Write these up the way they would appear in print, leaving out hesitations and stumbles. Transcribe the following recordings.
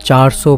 400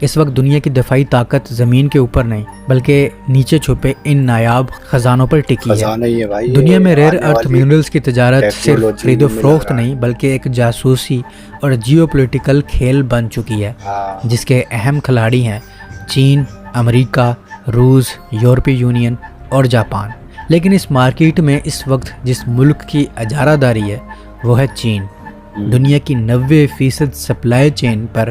اس وقت دنیا کی دفاعی طاقت زمین کے اوپر نہیں بلکہ نیچے چھپے ان نایاب خزانوں پر ٹکی ہے۔ خزانہ ہی ہے بھائی، دنیا میں ریئر آنے ارتھ والی منرلز کی تجارت صرف ٹیکنالوجی خرید و میں فروخت لگ رہا ہے۔ نہیں بلکہ ایک جاسوسی اور جیو پولیٹیکل کھیل بن چکی ہے، ہاں، جس کے اہم کھلاڑی ہیں چین، امریکہ، روس، یورپی یونین اور جاپان۔ لیکن اس مارکیٹ میں اس وقت جس ملک کی اجارہ داری ہے وہ ہے چین۔ دنیا کی 90% سپلائی چین پر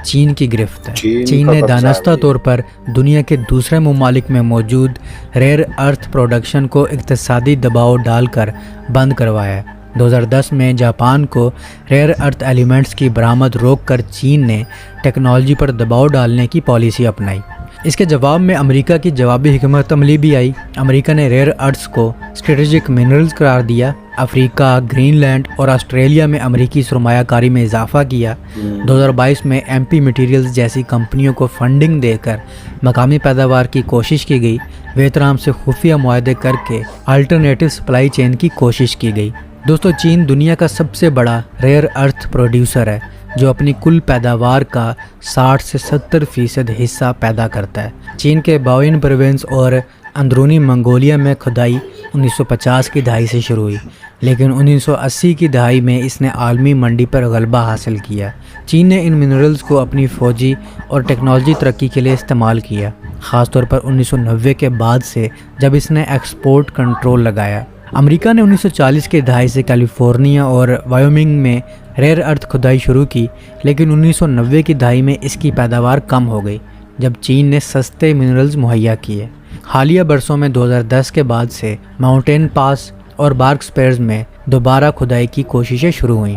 چین کی گرفت ہے۔ چین کا نے قبضہ ہے دانستہ بھائی۔ طور پر دنیا کے دوسرے ممالک میں موجود ریئر ارتھ پروڈکشن کو اقتصادی دباؤ ڈال کر بند کروایا ہے۔ 2010 میں جاپان کو ریئر ارتھ ایلیمنٹس کی برآمد روک کر چین نے ٹیکنالوجی پر دباؤ ڈالنے کی پالیسی اپنائی۔ اس کے جواب میں امریکہ کی جوابی حکمت عملی بھی آئی۔ امریکہ نے ریئر ارتھس کو اسٹریٹجک منرلز قرار دیا۔ افریقہ، گرین لینڈ اور آسٹریلیا میں امریکی سرمایہ کاری میں اضافہ کیا۔ 2022 میں ایم پی میٹیریلز جیسی کمپنیوں کو فنڈنگ دے کر مقامی پیداوار کی کوشش کی گئی۔ ویتنام سے خفیہ معاہدے کر کے الٹرنیٹو سپلائی چین کی کوشش کی گئی۔ دوستو، چین دنیا کا سب سے بڑا ریئر ارتھ پروڈیوسر ہے جو اپنی کل پیداوار کا 60 سے 70% حصہ پیدا کرتا ہے۔ چین کے باوین پروونس اور اندرونی منگولیا میں کھدائی 1950 کی دہائی سے شروع ہوئی، لیکن 1980 کی دہائی میں اس نے عالمی منڈی پر غلبہ حاصل کیا۔ چین نے ان منرلز کو اپنی فوجی اور ٹیکنالوجی ترقی کے لیے استعمال کیا، خاص طور پر 1990 کے بعد سے جب اس نے ایکسپورٹ کنٹرول لگایا۔ امریکہ نے 1940 کی دہائی سے کیلیفورنیا اور وائیومنگ میں ریئر ارتھ کھدائی شروع کی، لیکن 1990 کی دہائی میں اس کی پیداوار کم ہو گئی جب چین نے سستے منرلز مہیا کیے۔ حالیہ برسوں میں 2010 کے بعد سے ماؤنٹین پاس اور بارک سپیئرز میں دوبارہ کھدائی کی کوششیں شروع ہوئیں۔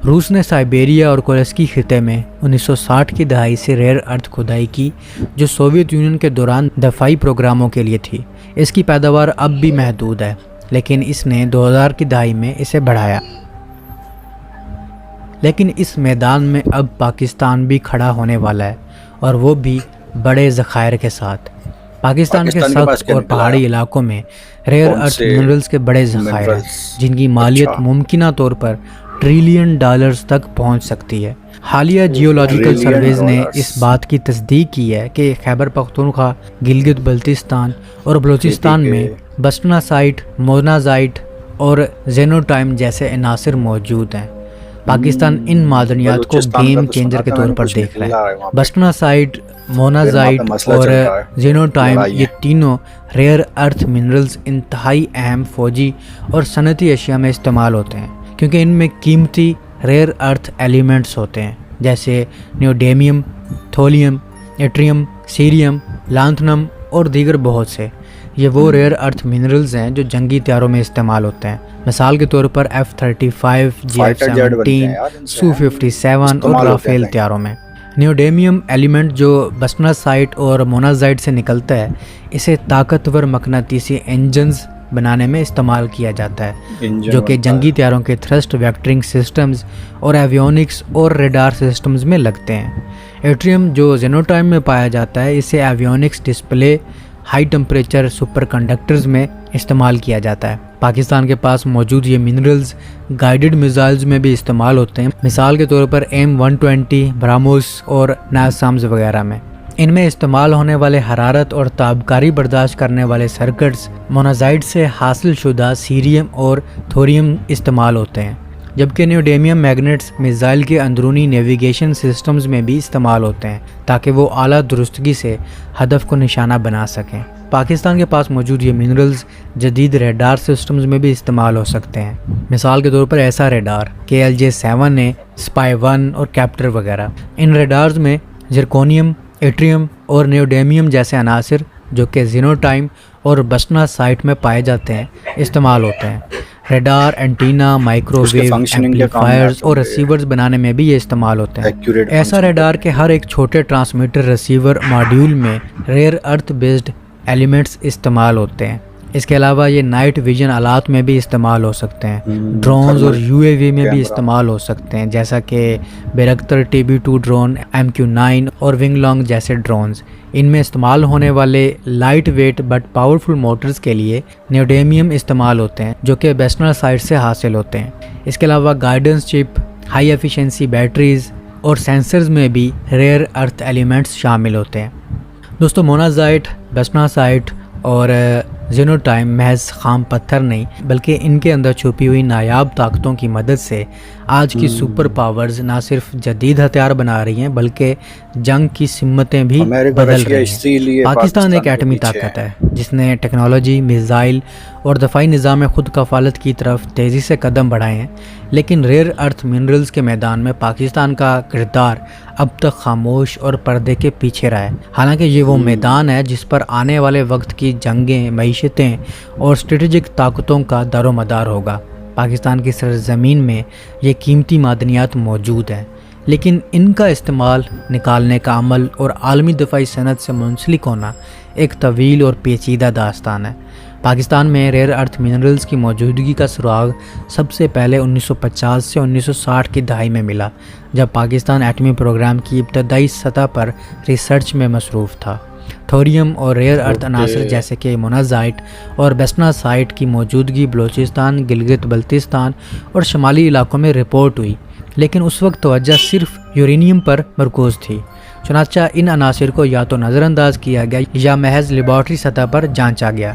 روس نے سائبیریا اور کورسکی خطے میں 1960 کی دہائی سے ریئر ارتھ کھدائی کی، جو سوویت یونین کے دوران دفاعی پروگراموں کے لیے تھی۔ اس کی پیداوار اب بھی محدود ہے، لیکن اس نے 2000 کی دہائی میں اسے بڑھایا۔ لیکن اس میدان میں اب پاکستان بھی کھڑا ہونے والا ہے، اور وہ بھی بڑے ذخائر کے ساتھ۔ پاکستان کے سخت اور پہاڑی علاقوں میں ریئر ارتھ منرلز کے بڑے ذخائر ہیں، جن کی مالیت ممکنہ طور پر ٹریلین ڈالرز تک پہنچ سکتی ہے۔ حالیہ جیولوجیکل سرویز نے اس بات کی تصدیق کی ہے کہ خیبر پختونخوا، گلگت بلتستان اور بلوچستان میں بسٹناسائٹ، مونازائٹ اور زینوٹائم جیسے عناصر موجود ہیں۔ پاکستان ان معدنیات کو گیم چینجر کے طور پر دیکھ رہا ہے۔ بسٹناسائٹ، مونازائٹ اور زینوٹائم، یہ تینوں ریئر ارتھ منرلز انتہائی اہم فوجی اور صنعتی اشیاء میں استعمال ہوتے ہیں، کیونکہ ان میں قیمتی ریئر ارتھ ایلیمنٹس ہوتے ہیں جیسے نیوڈیمیم، تھولیم، ایٹریم، سیریم، لانتھنم اور دیگر بہت سے۔ یہ وہ ریئر ارتھ منرلز ہیں جو جنگی طیاروں میں استعمال ہوتے ہیں، مثال کے طور پر F-35، F-17، Su-57 اور رافیل طیاروں میں۔ نیوڈیمیم ایلیمنٹ جو بسٹناسائٹ اور مونازائٹ سے نکلتا ہے، اسے طاقتور مقناطیسی انجنز بنانے میں استعمال کیا جاتا ہے، جو کہ جنگی طیاروں کے تھرسٹ ویکٹرنگ سسٹمز اور ایویونکس اور ریڈار سسٹمز میں لگتے ہیں۔ ایٹریم جو زینوٹائم میں پایا جاتا ہے، اسے avionics display, high temperature super conductors میں استعمال کیا جاتا ہے۔ پاکستان کے پاس موجود یہ منرلز گائیڈڈ میزائلز میں بھی استعمال ہوتے ہیں، مثال کے طور پر M120، براموس اور ناسامز وغیرہ میں۔ ان میں استعمال ہونے والے حرارت اور تابکاری برداشت کرنے والے سرکٹس مونازائٹ سے حاصل شدہ سیریم اور تھوریم استعمال ہوتے ہیں، جبکہ نیوڈیمیم میگنیٹس میزائل کے اندرونی نیویگیشن سسٹمز میں بھی استعمال ہوتے ہیں تاکہ وہ اعلیٰ درستگی سے ہدف کو نشانہ بنا سکیں۔ پاکستان کے پاس موجود یہ منرلز جدید ریڈار سسٹمز میں بھی استعمال ہو سکتے ہیں، مثال کے طور پر ایسا ریڈار KLJ-7 ہے، اسپائی 1 اور کیپٹر وغیرہ۔ ان ریڈارز میں زرکونیم، ایٹریم اور نیوڈیمیم جیسے عناصر جو کہ زینوٹائم اور بسٹناسائٹ میں پائے جاتے ہیں استعمال ہوتے ہیں۔ ریڈار، اینٹینا، مائکروویو ایمپلیفائرز اور ریسیورز بنانے میں بھی یہ استعمال ہوتے ہیں۔ ایسا ریڈار کے ہر ایک چھوٹے ٹرانسمیٹر ریسیور ماڈیول میں ریئر ارتھ بیسڈ ایلیمنٹس استعمال ہوتے ہیں۔ اس کے علاوہ یہ نائٹ ویژن آلات میں بھی استعمال ہو سکتے ہیں، ڈرونز اور UAV میں بھی استعمال ہو سکتے ہیں، جیسا کہ بیرکتر TB2 ڈرون، MQ-9 اور ونگ لانگ جیسے ڈرونز۔ ان میں استعمال ہونے والے light weight but powerful Motors کے لیے نیوڈیمیم استعمال ہوتے ہیں، جو کہ بسٹناسائٹ سے حاصل ہوتے ہیں۔ اس کے علاوہ گائیڈنس چپ، ہائی ایفیشنسی بیٹریز، اور سینسرز میں بھی ریئر ارتھ ایلیمنٹس شامل ہوتے ہیں۔ دوستو مونازائٹ، بیسناسائٹ اور زینوٹائم محض خام پتھر نہیں بلکہ ان کے اندر چھپی ہوئی نایاب طاقتوں کی مدد سے آج کی سپر پاورز نہ صرف جدید ہتھیار بنا رہی ہیں بلکہ جنگ کی سمتیں بھی بدل رہی ہیں۔ پاکستان ایک ایٹمی طاقت ہے جس نے ٹیکنالوجی، میزائل اور دفاعی نظام خود کفالت کی طرف تیزی سے قدم بڑھائے ہیں، لیکن ریئر ارتھ منرلز کے میدان میں پاکستان کا کردار اب تک خاموش اور پردے کے پیچھے رہا ہے۔ حالانکہ یہ وہ میدان ہے جس پر آنے والے وقت کی جنگیں، معیشتیں اور اسٹریٹجک طاقتوں کا دار و مدار ہوگا۔ پاکستان کی سرزمین میں یہ قیمتی معدنیات موجود ہیں، لیکن ان کا استعمال، نکالنے کا عمل اور عالمی دفاعی صنعت سے منسلک ہونا ایک طویل اور پیچیدہ داستان ہے۔ پاکستان میں ریئر ارتھ منرلز کی موجودگی کا سراغ سب سے پہلے 1950 سے 1960 کی دہائی میں ملا، جب پاکستان ایٹمی پروگرام کی ابتدائی سطح پر ریسرچ میں مصروف تھا۔ تھوریم اور ریئر ارتھ عناصر جیسے کہ مونازائٹ اور بیسناسائٹ کی موجودگی بلوچستان، گلگت بلتستان اور شمالی علاقوں میں رپورٹ ہوئی، لیکن اس وقت توجہ صرف یورینیم پر مرکوز تھی۔ چنانچہ ان عناصر کو یا تو نظر انداز کیا گیا یا محض لیبارٹری سطح پر جانچا گیا۔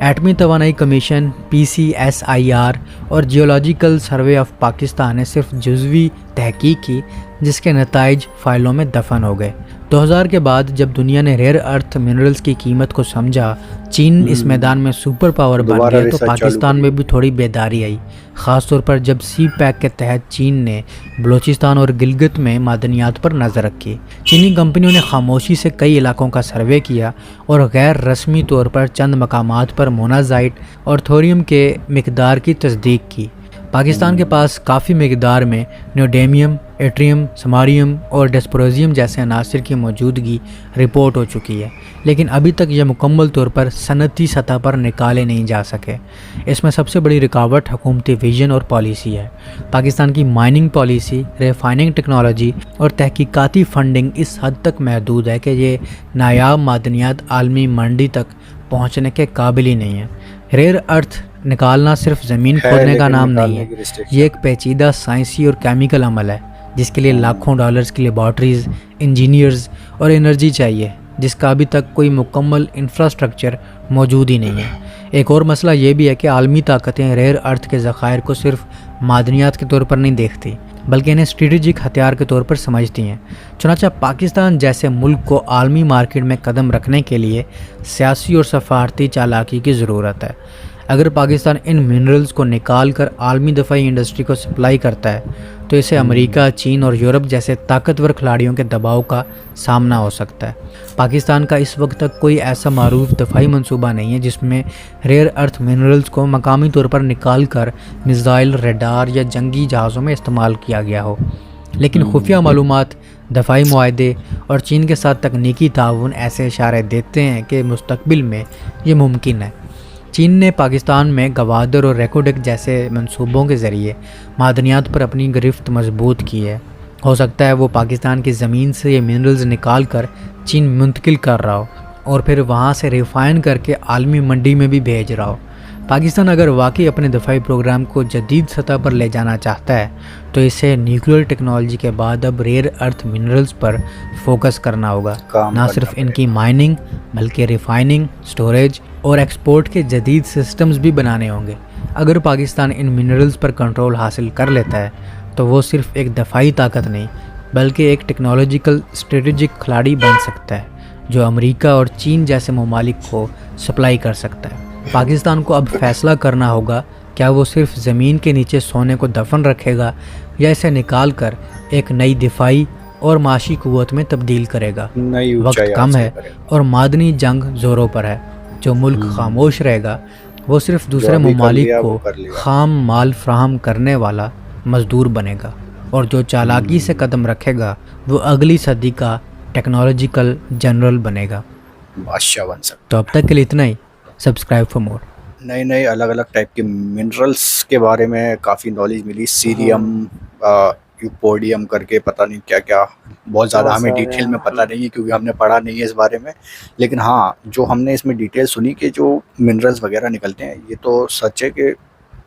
ایٹمی توانائی کمیشن PCSIR اور جیولوجیکل سروے آف پاکستان نے صرف جزوی تحقیق کی، جس کے نتائج فائلوں میں دفن ہو گئے۔ 2000 کے بعد جب دنیا نے ریئر ارتھ منرلز کی قیمت کو سمجھا، چین اس میدان میں سپر پاور بن گیا، تو پاکستان میں بھی تھوڑی بیداری آئی، خاص طور پر جب سی پیک کے تحت چین نے بلوچستان اور گلگت میں معدنیات پر نظر رکھی۔ چینی کمپنیوں نے خاموشی سے کئی علاقوں کا سروے کیا اور غیر رسمی طور پر چند مقامات پر مونازائٹ اور تھوریم کے مقدار کی تصدیق کی۔ پاکستان کے پاس کافی مقدار میں نیوڈیمیم، ایٹریم، سماریم اور ڈسپروزیم جیسے عناصر کی موجودگی رپورٹ ہو چکی ہے، لیکن ابھی تک یہ مکمل طور پر صنعتی سطح پر نکالے نہیں جا سکے۔ اس میں سب سے بڑی رکاوٹ حکومتی ویژن اور پالیسی ہے۔ پاکستان کی مائننگ پالیسی، ریفائننگ ٹیکنالوجی اور تحقیقاتی فنڈنگ اس حد تک محدود ہے کہ یہ نایاب معدنیات عالمی منڈی تک پہنچنے کے قابل ہی نہیں ہے۔ ریئر ارتھ نکالنا صرف زمین کھودنے کا نام نہیں ہے، یہ ایک پیچیدہ سائنسی اور کیمیکل عمل ہے جس کے لیے لاکھوں ڈالرز کی لیبارٹریز، انجینئرز اور انرجی چاہیے، جس کا ابھی تک کوئی مکمل انفراسٹرکچر موجود ہی نہیں ہے۔ ایک اور مسئلہ یہ بھی ہے کہ عالمی طاقتیں ریئر ارتھ کے ذخائر کو صرف معدنیات کے طور پر نہیں دیکھتی بلکہ انہیں اسٹریٹجک ہتھیار کے طور پر سمجھتی ہیں۔ چنانچہ پاکستان جیسے ملک کو عالمی مارکیٹ میں قدم رکھنے کے لیے سیاسی اور سفارتی چالاکی کی ضرورت ہے۔ اگر پاکستان ان منرلز کو نکال کر عالمی دفاعی انڈسٹری کو سپلائی کرتا ہے تو اسے امریکہ، چین اور یورپ جیسے طاقتور کھلاڑیوں کے دباؤ کا سامنا ہو سکتا ہے۔ پاکستان کا اس وقت تک کوئی ایسا معروف دفاعی منصوبہ نہیں ہے جس میں ریئر ارتھ منرلز کو مقامی طور پر نکال کر میزائل، ریڈار یا جنگی جہازوں میں استعمال کیا گیا ہو، لیکن خفیہ معلومات، دفاعی معاہدے اور چین کے ساتھ تکنیکی تعاون ایسے اشارے دیتے ہیں کہ مستقبل میں یہ ممکن ہے۔ چین نے پاکستان میں گوادر اور ریکوڈک جیسے منصوبوں کے ذریعے معدنیات پر اپنی گرفت مضبوط کی ہے۔ ہو سکتا ہے وہ پاکستان کی زمین سے یہ منرلز نکال کر چین منتقل کر رہا ہو اور پھر وہاں سے ریفائن کر کے عالمی منڈی میں بھی بھیج رہا ہو۔ پاکستان اگر واقعی اپنے دفاعی پروگرام کو جدید سطح پر لے جانا چاہتا ہے تو اسے نیوکلیئر ٹیکنالوجی کے بعد اب ریئر ارتھ منرلز پر فوکس کرنا ہوگا، نہ صرف ان کی مائننگ بلکہ ریفائننگ، سٹوریج اور ایکسپورٹ کے جدید سسٹمز بھی بنانے ہوں گے۔ اگر پاکستان ان منرلز پر کنٹرول حاصل کر لیتا ہے تو وہ صرف ایک دفاعی طاقت نہیں بلکہ ایک ٹیکنالوجیکل اسٹریٹجک کھلاڑی بن سکتا ہے جو امریکہ اور چین جیسے ممالک کو سپلائی کر سکتا ہے۔ پاکستان کو اب فیصلہ کرنا ہوگا کیا وہ صرف زمین کے نیچے سونے کو دفن رکھے گا یا اسے نکال کر ایک نئی دفاعی اور معاشی قوت میں تبدیل کرے گا۔ وقت کم ہے اور معدنی جنگ زوروں پر ہے۔ جو ملک خاموش رہے گا وہ صرف دوسرے ممالک کو خام مال فراہم کرنے والا مزدور بنے گا، اور جو چالاکی سے قدم رکھے گا وہ اگلی صدی کا ٹیکنالوجیکل جنرل بنے گا، بادشاہ بن سکتا۔ تو اب تک کے لیے اتنا ہی۔ سبسکرائب فار مور۔ نئے الگ الگ ٹائپ کے منرلس کے بارے میں کافی نالج ملی، سیریم، یوپوڈیم کر کے پتہ نہیں کیا کیا، بہت زیادہ ہمیں ڈیٹیل میں پتہ نہیں ہے کیونکہ ہم نے پڑھا نہیں ہے اس بارے میں، لیکن ہاں جو ہم نے اس میں ڈیٹیل سنی کہ جو منرلس وغیرہ نکلتے ہیں یہ تو سچ ہے کہ